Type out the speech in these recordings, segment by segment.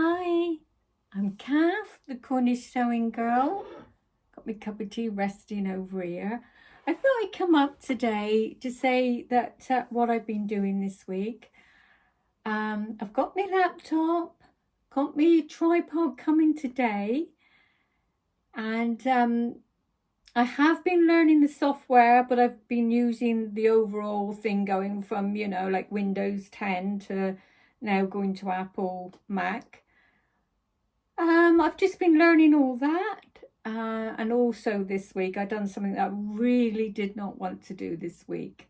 Hi, I'm Kath, the Cornish sewing girl. Got my cup of tea resting over here. I thought I'd come up today to say that what I've been doing this week. I've got my laptop, got my tripod coming today, and I have been learning the software, but I've been using the overall thing going from, like Windows 10 to now going to Apple Mac. I've just been learning all that. And also this week, I've done something that I really did not want to do this week.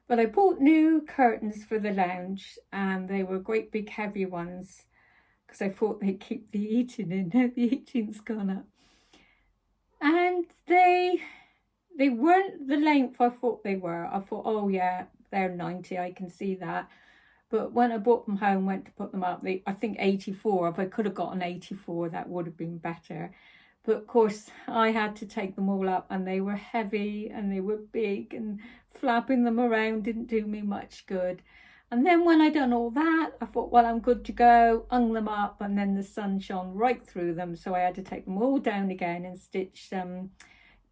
But I bought new curtains for the lounge, and they were great big heavy ones because I thought they'd keep the heating in. Now the heating's gone up. And they weren't the length I thought they were. I thought, oh yeah, they're 90, I can see that. But when I brought them home, went to put them up, I think 84. If I could have got an 84, that would have been better. But of course, I had to take them all up, and they were heavy and they were big, and flapping them around didn't do me much good. And then when I done all that, I thought, well, I'm good to go, hung them up, and then the sun shone right through them. So I had to take them all down again and stitch some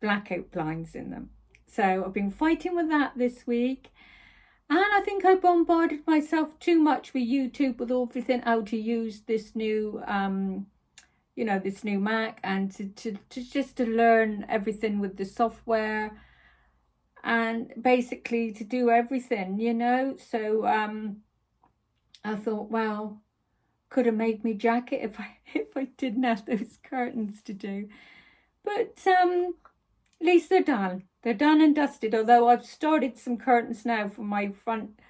blackout blinds in them. So I've been fighting with that this week. And I think I bombarded myself too much with YouTube with everything, how to use this new, this new Mac, and to just to learn everything with the software, and basically to do everything, So I thought, well, could have made me jacket if I didn't have those curtains to do, but at least they're done. They're done and dusted, although I've started some curtains now for my front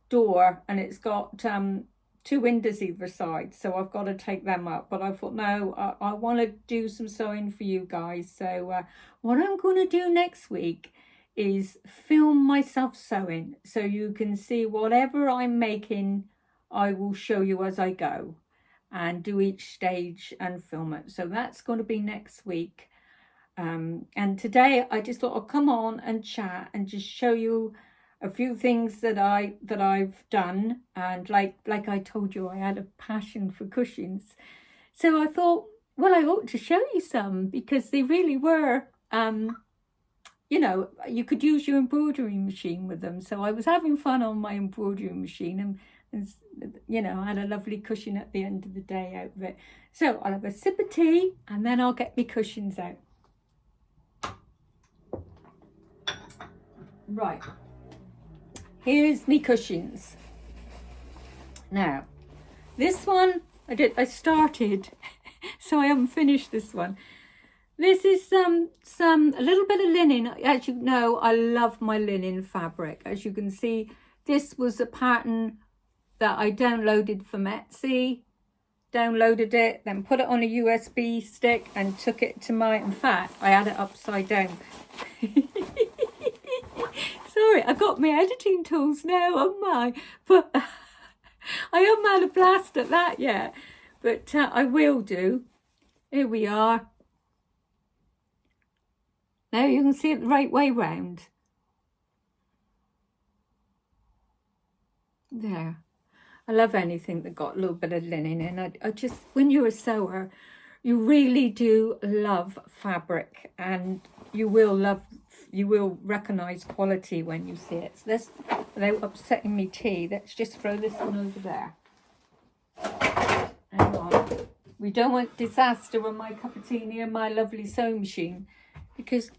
door, and it's got 2 windows either side, so I've got to take them up. But I thought, no, I want to do some sewing for you guys. So what I'm going to do next week is film myself sewing, so you can see whatever I'm making. I will show you as I go and do each stage and film it. So that's going to be next week. And today I just thought I'll come on and chat and just show you a few things that I've done. And like I told you, I had a passion for cushions. So I thought, well, I ought to show you some, because they really were, you could use your embroidery machine with them. So I was having fun on my embroidery machine, and I had a lovely cushion at the end of the day out of it. So I'll have a sip of tea, and then I'll get my cushions out. Right, here's me cushions. Now, this one I started, so I haven't finished this one. This is a little bit of linen. As you know, I love my linen fabric. As you can see, this was a pattern that I downloaded from Etsy. Downloaded it, then put it on a USB stick and took it to in fact, I had it upside down. Sorry, I've got my editing tools now, oh my, but I haven't had a blast at that yet, but I will do. Here we are. Now you can see it the right way round. There. I love anything that got a little bit of linen in. I just, when you're a sewer, you really do love fabric, and you will recognise quality when you see it. So let's, without upsetting me tea, let's just throw this one over there. Hang on. We don't want disaster with my cup of tea near my lovely sewing machine, because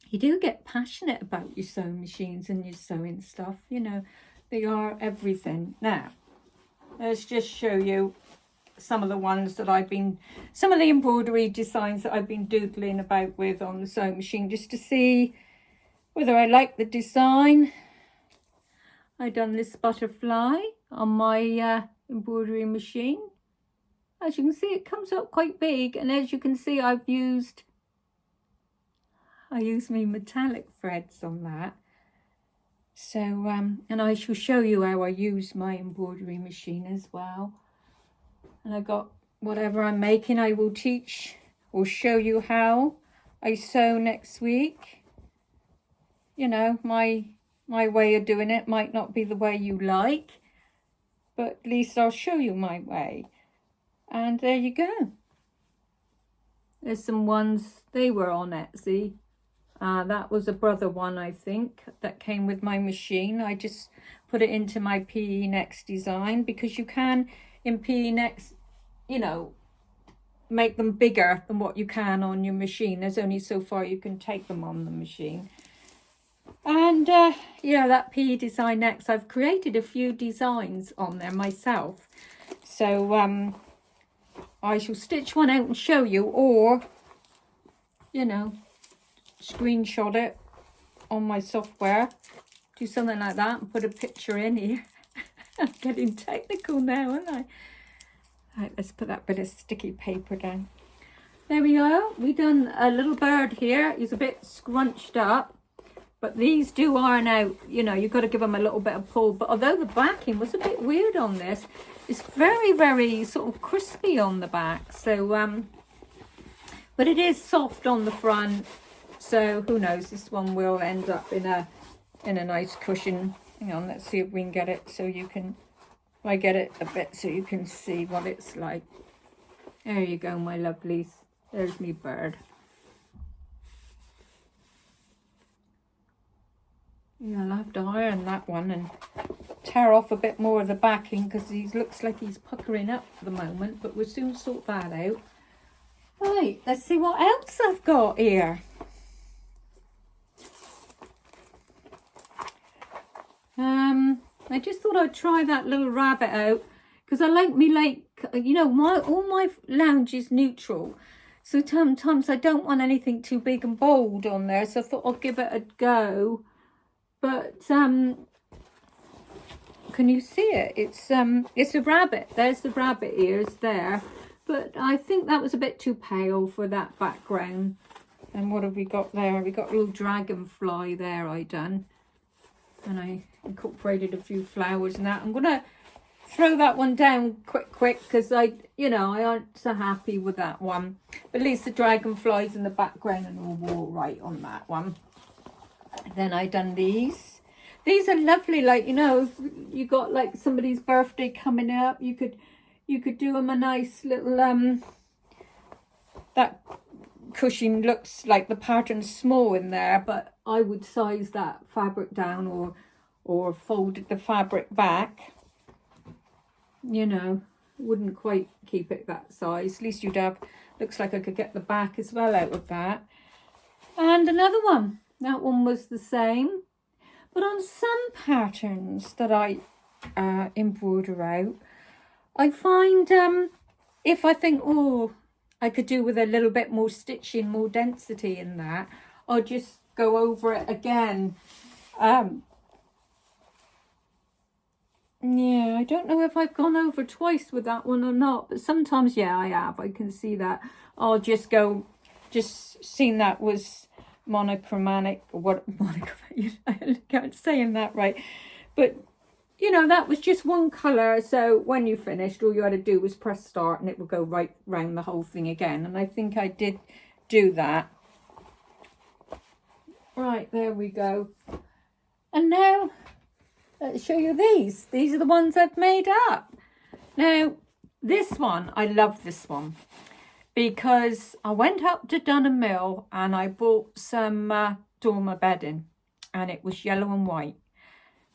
you do get passionate about your sewing machines and your sewing stuff. They are everything. Now, let's just show you some of the ones that some of the embroidery designs that I've been doodling about with on the sewing machine, just to see whether I like the design. I done this butterfly on my embroidery machine. As you can see, it comes up quite big, and as you can see, I used my metallic threads on that. So, and I shall show you how I use my embroidery machine as well. And I got whatever I'm making, I will teach or show you how I sew next week. My way of doing it might not be the way you like, but at least I'll show you my way. And there you go. There's some ones, they were on Etsy. That was a brother one, I think, that came with my machine. I just put it into my PE Next design, because you can, in PE Next, you know, make them bigger than what you can on your machine. There's only so far you can take them on the machine. And yeah, that PE Design Next, I've created a few designs on there myself. So I shall stitch one out and show you, or, you know, screenshot it on my software, do something like that and put a picture in here. I'm getting technical now, aren't I? Right, let's put that bit of sticky paper down. There we go. We've done a little bird here. He's a bit scrunched up, but these do iron out. You know, you've got to give them a little bit of pull. But although the backing was a bit weird on this, it's very, very sort of crispy on the back. So, but it is soft on the front. So who knows? This one will end up in a nice cushion. Hang on, let's see if we can get it so you can. I get it a bit so you can see what it's like. There you go, my lovelies. There's me bird. Yeah, I'll have to iron that one and tear off a bit more of the backing, because he looks like he's puckering up for the moment, but we'll soon sort that out. Right, let's see what else I've got here. I just thought I'd try that little rabbit out, because I like you know, all my lounge is neutral, so sometimes I don't want anything too big and bold on there, so I thought I'll give it a go. But can you see it? It's a rabbit. There's the rabbit ears there, but I think that was a bit too pale for that background. And what have we got there? We got a little dragonfly there I done, and I incorporated a few flowers and that. I'm gonna throw that one down quick, because I aren't so happy with that one. But at least the dragonflies in the background and all right on that one. Then I done these. These are lovely, like, you know, if you got like somebody's birthday coming up, you could do them a nice little that cushion looks like the pattern's small in there, but I would size that fabric down or fold the fabric back. You know, wouldn't quite keep it that size. At least you'd have, looks like I could get the back as well out of that. And another one. That one was the same. But on some patterns that I embroider out, I find if I think, oh, I could do with a little bit more stitching, more density in that, I'll just go over it again. Yeah, I don't know if I've gone over twice with that one or not, but sometimes, yeah, I have. I can see that. I'll just seen that was monochromatic, or what, monochromatic, I can't saying that right. But, you know, that was just one colour, so when you finished, all you had to do was press start and it will go right round the whole thing again. And I think I did do that. Right, there we go. And now, let's show you these. These are the ones I've made up. Now, this one, I love this one, because I went up to Dunham Mill and I bought some dormer bedding, and it was yellow and white.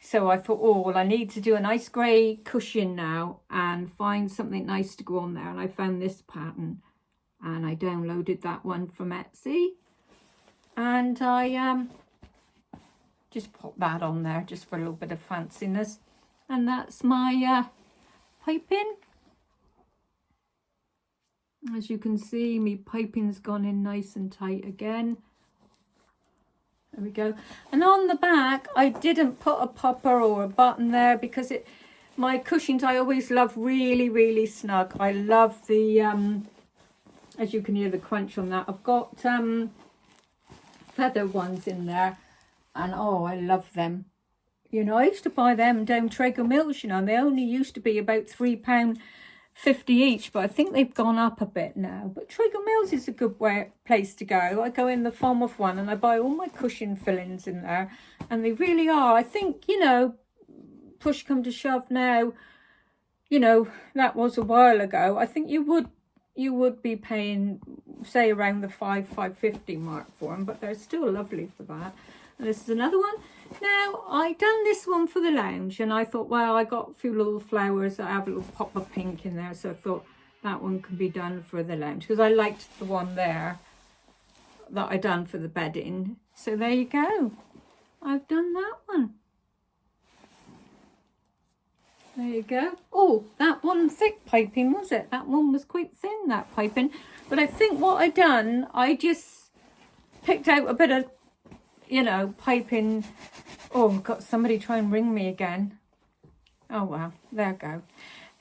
So I thought, oh, well, I need to do a nice grey cushion now and find something nice to go on there. And I found this pattern and I downloaded that one from Etsy. And I just put that on there just for a little bit of fanciness. And that's my piping. As you can see, my piping's gone in nice and tight again. There we go. And on the back, I didn't put a popper or a button there, because my cushions I always love really, really snug. I love the, as you can hear the crunch on that, I've got feather ones in there, and oh, I love them. You know, I used to buy them down Traeger Mills, you know, and they only used to be about £3.50 each, but I think they've gone up a bit now. But Traeger Mills is a good place to go. I go in the Falmouth one and I buy all my cushion fillings in there, and they really are. I think, you know, push come to shove now, you know, that was a while ago. I think you would be paying, say, around the £5.50 mark for them, but they're still lovely for that. And this is another one. Now, I done this one for the lounge, and I thought, well, I got a few little flowers that have a little pop of pink in there, so I thought that one could be done for the lounge, because I liked the one there that I done for the bedding. So there you go. I've done that one. There you go. Oh, that one thick piping, was it? That one was quite thin, that piping. But I think what I done, I just picked out a bit of, you know, piping. Oh, I've got somebody try and ring me again. Oh, well, there we go.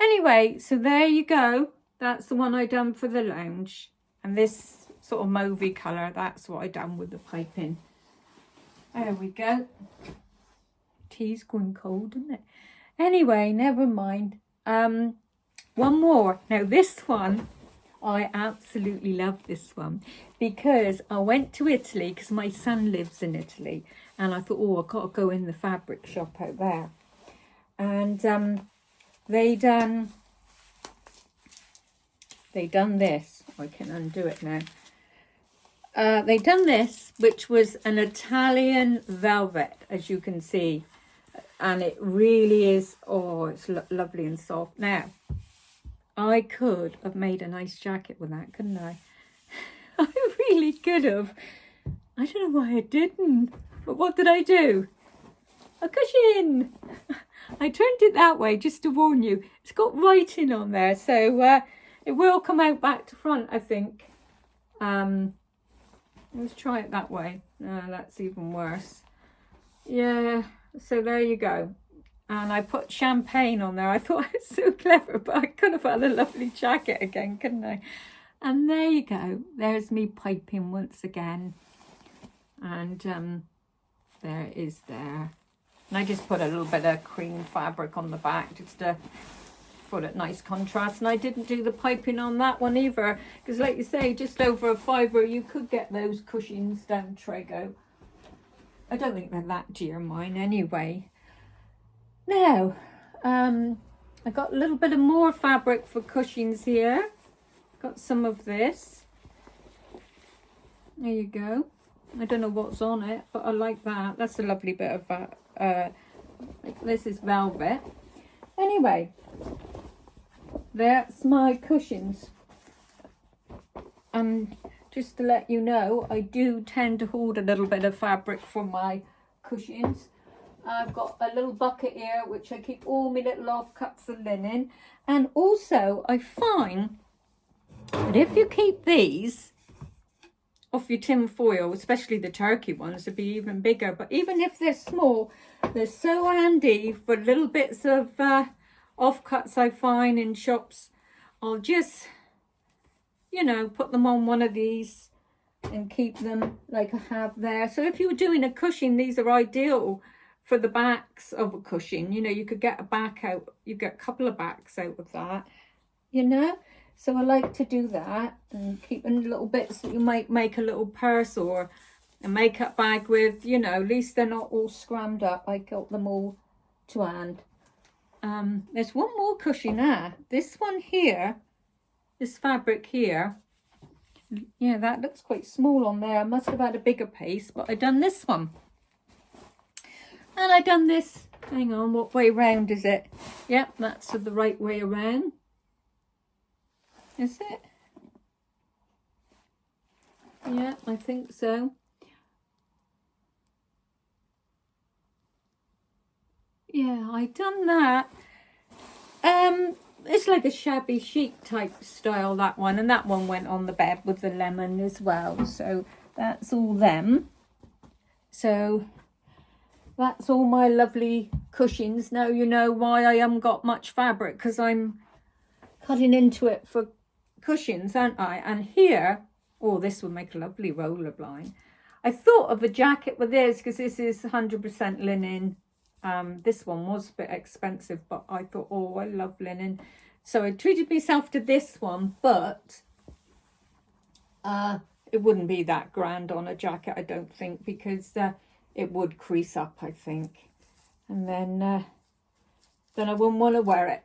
Anyway, so there you go. That's the one I done for the lounge. And this sort of mauvey colour, that's what I done with the piping. There we go. Tea's going cold, isn't it? Anyway, never mind. One more. Now this one, I absolutely love this one, because I went to Italy because my son lives in Italy, and I thought, oh, I've got to go in the fabric shop out there. And they done this. I can undo it now. They done this, which was an Italian velvet, as you can see. And it really is, oh, it's lovely and soft. Now, I could have made a nice jacket with that, couldn't I? I really could have. I don't know why I didn't. But what did I do? A cushion. I turned it that way just to warn you. It's got writing on there, so it will come out back to front, I think. Let's try it that way. That's even worse. Yeah. So there you go. And I put champagne on there. I thought I was so clever, but I could have had a lovely jacket again, couldn't I? And there you go. There's me piping once again. And there it is there. And I just put a little bit of cream fabric on the back just to put it nice contrast. And I didn't do the piping on that one either, because like you say, just over £5 you could get those Cushions.And Trago. I don't think they're that dear, mine anyway. Now, I got a little bit of more fabric for cushions here. Got some of this. There you go. I don't know what's on it, but I like that. That's a lovely bit of, this is velvet. Anyway, that's my cushions. And just to let you know, I do tend to hoard a little bit of fabric for my cushions. I've got a little bucket here which I keep all my little offcuts of linen. And also I find that if you keep these off your tin foil, especially the turkey ones, would be even bigger. But even if they're small, they're so handy for little bits of offcuts I find in shops. I'll just, you know, put them on one of these and keep them like I have there. So if you were doing a cushion, these are ideal for the backs of a cushion. You know, you could get a back out, you get a couple of backs out of that, you know. So I like to do that and keep in little bits that you might make a little purse or a makeup bag with, you know, at least they're not all scrammed up. I got them all to hand. There's one more cushion there. This one here, this fabric here, yeah, that looks quite small on there. I must have had a bigger piece, but I done this one. And I done this, hang on, what way round is it? Yep, that's the right way around. Is it? Yeah, I think so. Yeah, I done that. It's like a shabby chic type style, that one, and that one went on the bed with the lemon as well. So that's all them. So that's all my lovely cushions. Now you know why I haven't got much fabric, because I'm cutting into it for cushions, aren't I? And here, oh, this would make a lovely roller blind. I thought of a jacket with this because this is 100% linen. This one was a bit expensive, but I thought, oh, I love linen. So I treated myself to this one, but it wouldn't be that grand on a jacket, I don't think, because it would crease up, I think. And then I wouldn't want to wear it.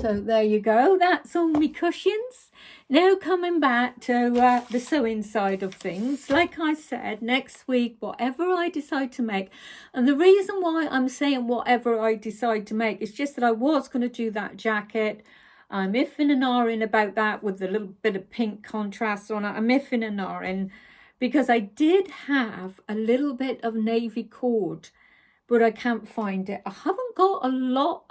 So there you go, that's all my cushions. Now coming back to the sewing side of things, like I said, next week, whatever I decide to make, and the reason why I'm saying whatever I decide to make is just that I was going to do that jacket. I'm iffing and ahhing about that with a little bit of pink contrast on it. I'm iffing and ahhing because I did have a little bit of navy cord, but I can't find it. I haven't got a lot.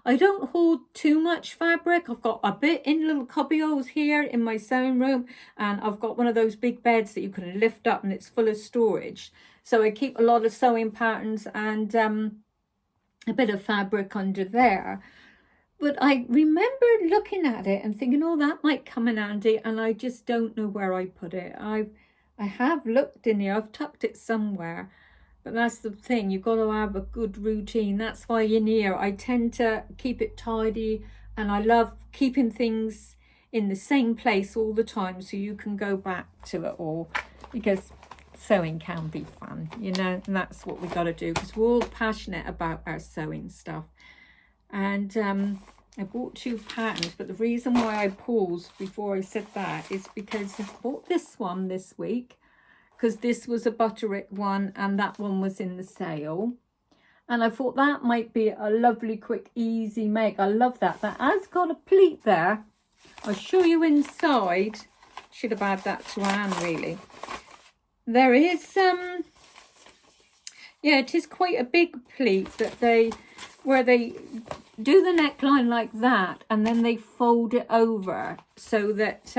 I don't hold too much fabric. I've got a bit in little cubbyholes here in my sewing room, and I've got one of those big beds that you can lift up and it's full of storage. So I keep a lot of sewing patterns and a bit of fabric under there. But I remember looking at it and thinking, oh, that might come in handy, and I just don't know where I put it. I have looked in here. I've tucked it somewhere. But that's the thing, you've got to have a good routine. That's why in here I tend to keep it tidy, and I love keeping things in the same place all the time so you can go back to it all, because sewing can be fun, you know, and that's what we got to do, because we're all passionate about our sewing stuff. And I bought 2 patterns, but the reason why I paused before I said that is because I bought this one this week, because this was a butterick one and that one was in the sale, and I thought that might be a lovely quick easy make. I love that. That has got a pleat there. I'll show you inside. Should have had that to hand really. There is yeah, it is quite a big pleat that where they do the neckline like that and then they fold it over so that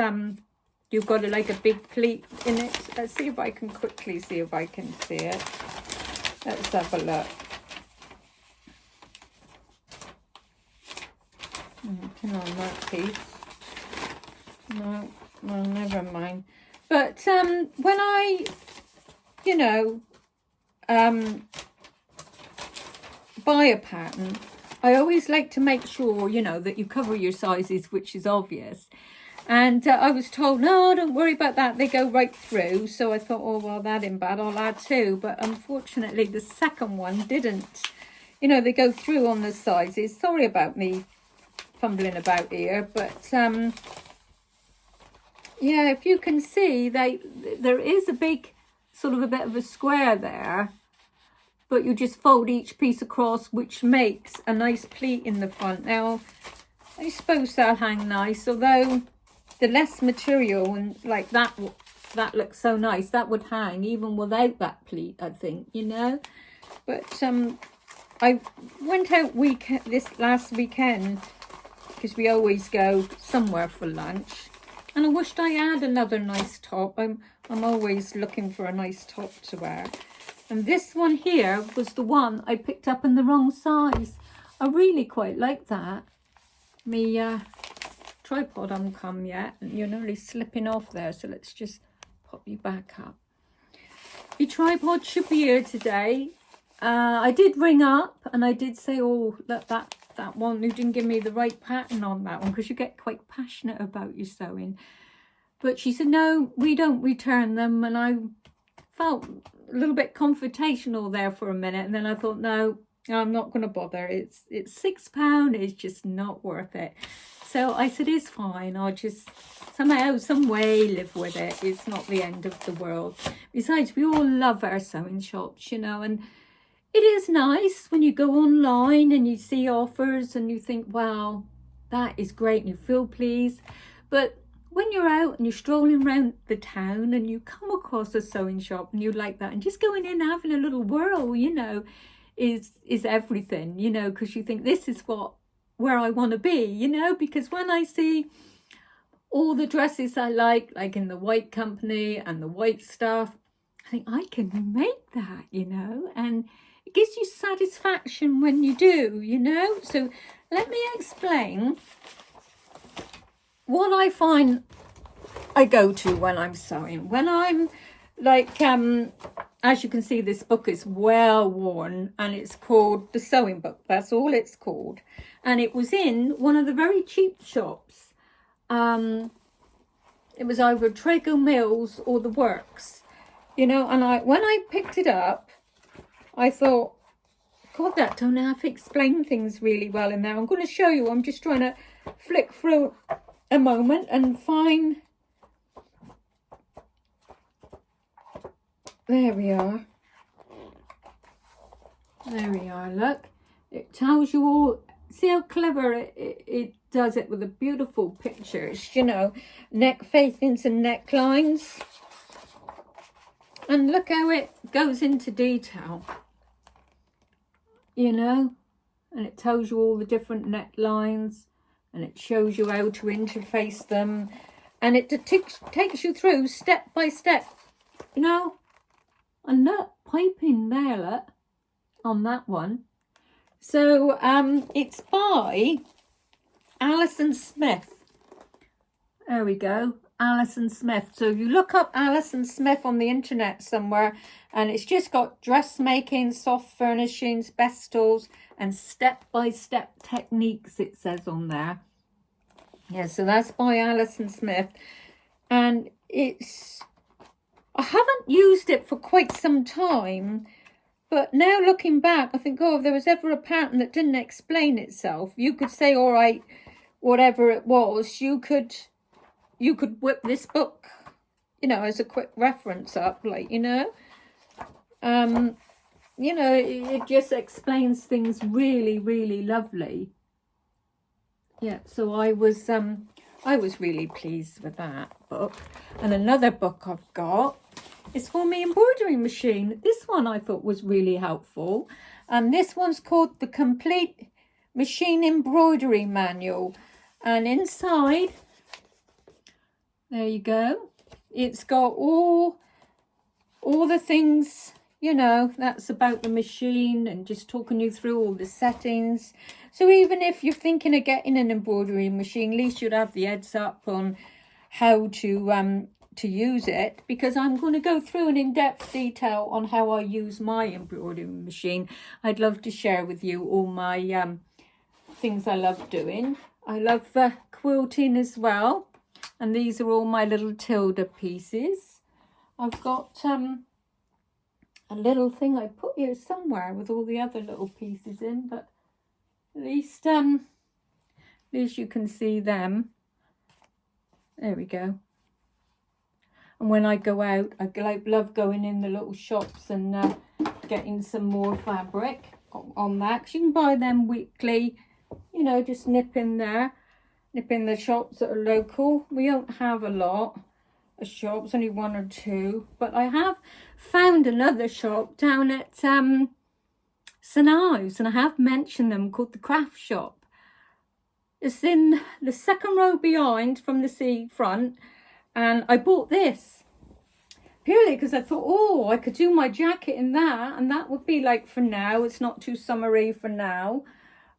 you've got like a big pleat in it. Let's see if I can quickly see if I can see it. Let's have a look. Nothing on that piece. No, well, never mind. But when I, you know, buy a pattern, I always like to make sure, you know, that you cover your sizes, which is obvious. And I was told, no, don't worry about that. They go right through. So I thought, oh, well, that ain't bad. I'll add 2. But unfortunately, the second one didn't. You know, they go through on the sizes. Sorry about me fumbling about here. But, yeah, if you can see, there is a big, sort of a bit of a square there. But you just fold each piece across, which makes a nice pleat in the front. Now, I suppose that'll hang nice, although the less material and like that looks so nice, that would hang even without that pleat, I think, you know. But I went out this last weekend, because we always go somewhere for lunch, and I wished I had another nice top. I'm always looking for a nice top to wear, and this one here was the one I picked up in the wrong size. I really quite like that. Me tripod hasn't come yet, and you're nearly slipping off there, so let's just pop you back up. Your tripod should be here today. I did ring up and I did say, oh, that one, you didn't give me the right pattern on that one, because you get quite passionate about your sewing. But she said, no, we don't return them. And I felt a little bit confrontational there for a minute, and then I thought, no, I'm not going to bother. It's £6. It's just not worth it. So I said, it's fine. I'll just somehow, some way live with it. It's not the end of the world. Besides, we all love our sewing shops, you know, and it is nice when you go online and you see offers and you think, wow, that is great, and you feel pleased. But when you're out and you're strolling around the town and you come across a sewing shop and you like that, and just going in and having a little whirl, you know, is everything, you know, because you think this is where I want to be, you know, because when I see all the dresses I like in the white company and the white stuff, I think I can make that, you know, and it gives you satisfaction when you do, you know. So let me explain what I find I go to when I'm sewing. When I'm like, as you can see, this book is well worn, and it's called The Sewing Book. That's all it's called. And it was in one of the very cheap shops. It was either Trago Mills or The Works, you know. And when I picked it up, I thought, God, that don't half explain things really well in there. I'm going to show you. I'm just trying to flick through a moment and find. There we are. There we are, look. It tells you all. See how clever it does it with the beautiful pictures, you know, neck facings and necklines. And look how it goes into detail, you know, and it tells you all the different necklines and it shows you how to interface them. And it takes you through step by step, you know. And look, piping there, look, on that one. So it's by Alison Smith. There we go, Alison Smith. So you look up Alison Smith on the internet somewhere, and it's just got dressmaking, soft furnishings, bestals, and step-by-step techniques, it says on there. Yeah, so that's by Alison Smith. And I haven't used it for quite some time. But now looking back, I think, oh, if there was ever a pattern that didn't explain itself, you could say, all right, whatever it was, you could whip this book, you know, as a quick reference up, like, you know. You know, it just explains things really, really lovely. Yeah, so I was really pleased with that book. And another book I've got is for my embroidery machine. This one I thought was really helpful. And this one's called The Complete Machine Embroidery Manual. And inside, there you go. It's got all the things, you know, that's about the machine and just talking you through all the settings. So even if you're thinking of getting an embroidery machine, at least you'd have the heads up on how to use it, because I'm going to go through an in-depth detail on how I use my embroidery machine. I'd love to share with you all my things I love doing. I love quilting as well, and these are all my little Tilda pieces. I've got a little thing I put here somewhere with all the other little pieces in, but at least you can see them. There we go. And when I go out, I love going in the little shops and getting some more fabric on that. 'Cause you can buy them weekly, you know, just nip in there. Nip in the shops that are local. We don't have a lot of shops, only one or two. But I have found another shop down at St Ives, and I have mentioned them, called the Craft Shop. It's in the second row behind from the seafront. And I bought this purely because I thought, oh, I could do my jacket in that. And that would be like for now. It's not too summery for now.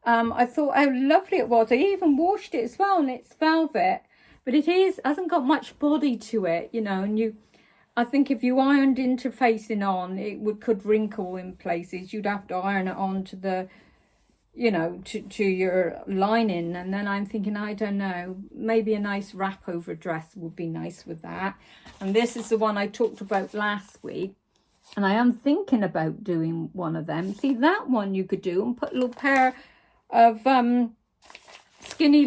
I thought how lovely it was. I even washed it as well, and it's velvet. But it hasn't got much body to it, you know. And I think if you ironed interfacing on, it could wrinkle in places. You'd have to iron it on to the, you know, to your lining. And then I'm thinking, I don't know, maybe a nice wrap over dress would be nice with that. And this is the one I talked about last week, and I am thinking about doing one of them. See, that one you could do and put a little pair of skinny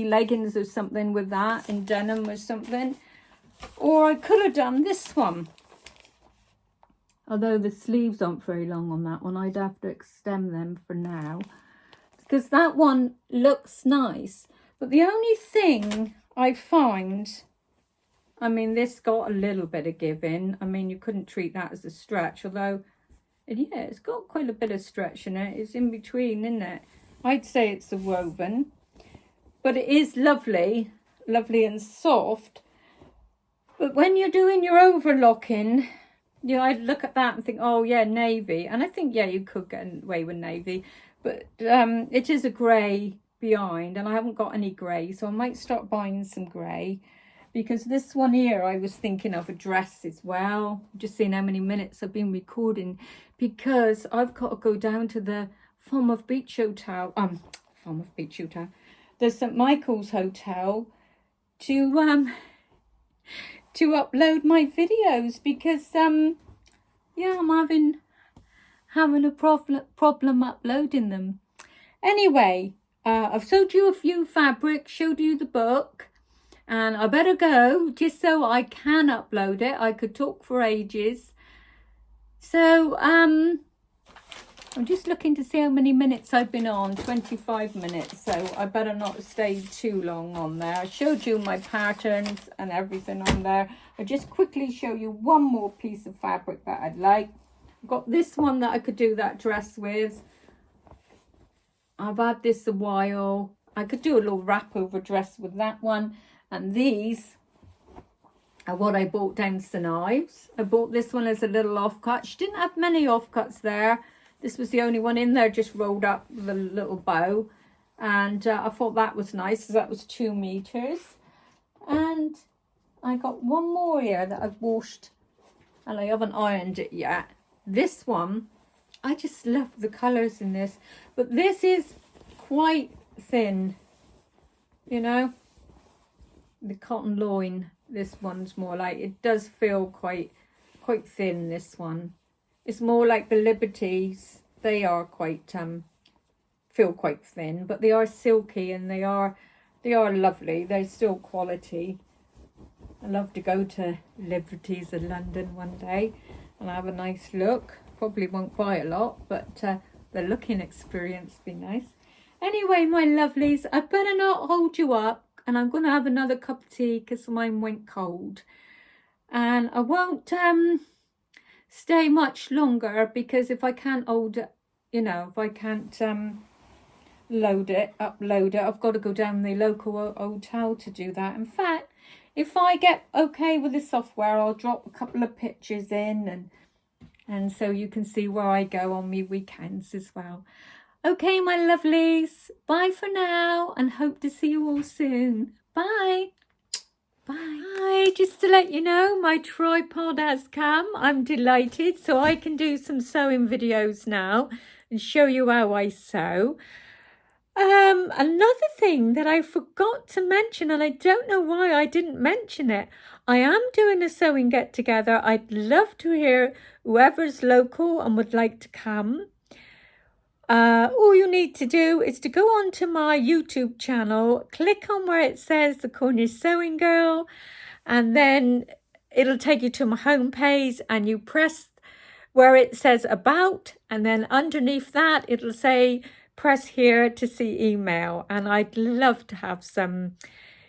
leggings or something with that, in denim or something. Or I could have done this one. Although the sleeves aren't very long on that one, I'd have to extend them for now, because that one looks nice. But the only thing I find, I mean, this got a little bit of give in. I mean, you couldn't treat that as a stretch, although, yeah, it's got quite a bit of stretch in it. It's in between, isn't it? I'd say it's a woven, but it is lovely and soft. But when you're doing your overlocking, you know, I'd look at that and think, oh yeah, navy. And I think, yeah, you could get away with navy. But it is a grey behind, and I haven't got any grey. So I might start buying some grey. Because this one here, I was thinking of a dress as well. Just seeing how many minutes I've been recording. Because I've got to go down to the Falmouth Beach Hotel. The St Michael's Hotel to upload my videos, because yeah, I'm having a problem uploading them. Anyway, I've showed you a few fabrics, showed you the book, and I better go just so I can upload it. I could talk for ages. So, I'm just looking to see how many minutes I've been on, 25 minutes. So I better not stay too long on there. I showed you my patterns and everything on there. I'll just quickly show you one more piece of fabric that I'd like. I've got this one that I could do that dress with. I've had this a while. I could do a little wrap over dress with that one. And these are what I bought down to Knives. I bought this one as a little offcut. She didn't have many offcuts there. This was the only one in there, just rolled up with a little bow. And I thought that was nice, because that was 2 meters. And I got one more here that I've washed, and I haven't ironed it yet. This one, I just love the colours in this. But this is quite thin, you know. The cotton loin, this one's more like, it does feel quite thin, this one. It's more like the Liberties. They are quite, feel quite thin, but they are silky and they are lovely. They're still quality. I love to go to Liberties in London one day and have a nice look. Probably won't buy a lot, but the looking experience would be nice. Anyway, my lovelies, I better not hold you up, and I'm going to have another cup of tea because mine went cold. And I won't stay much longer, because if I can't hold it, you know, if I can't upload it, I've got to go down the local hotel to do that. In fact, if I get okay with the software, I'll drop a couple of pictures in, and so you can see where I go on me weekends as well. Okay, my lovelies, bye for now, and hope to see you all soon. Bye. Bye. Just to let you know, my tripod has come. I'm delighted, so I can do some sewing videos now and show you how I sew. Another thing that I forgot to mention, and I don't know why I didn't mention it, I am doing a sewing get together. I'd love to hear whoever's local and would like to come. All you need to do is to go onto my YouTube channel, click on where it says The Cornish Sewing Girl, and then it'll take you to my homepage, and you press where it says About, and then underneath that it'll say press here to see email. And I'd love to have some,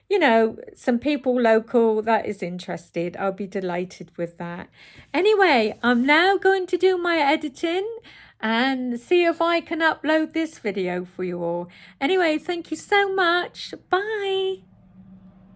you know, some people local that is interested. I'll be delighted with that. Anyway, I'm now going to do my editing and see if I can upload this video for you all. Anyway, thank you so much. Bye.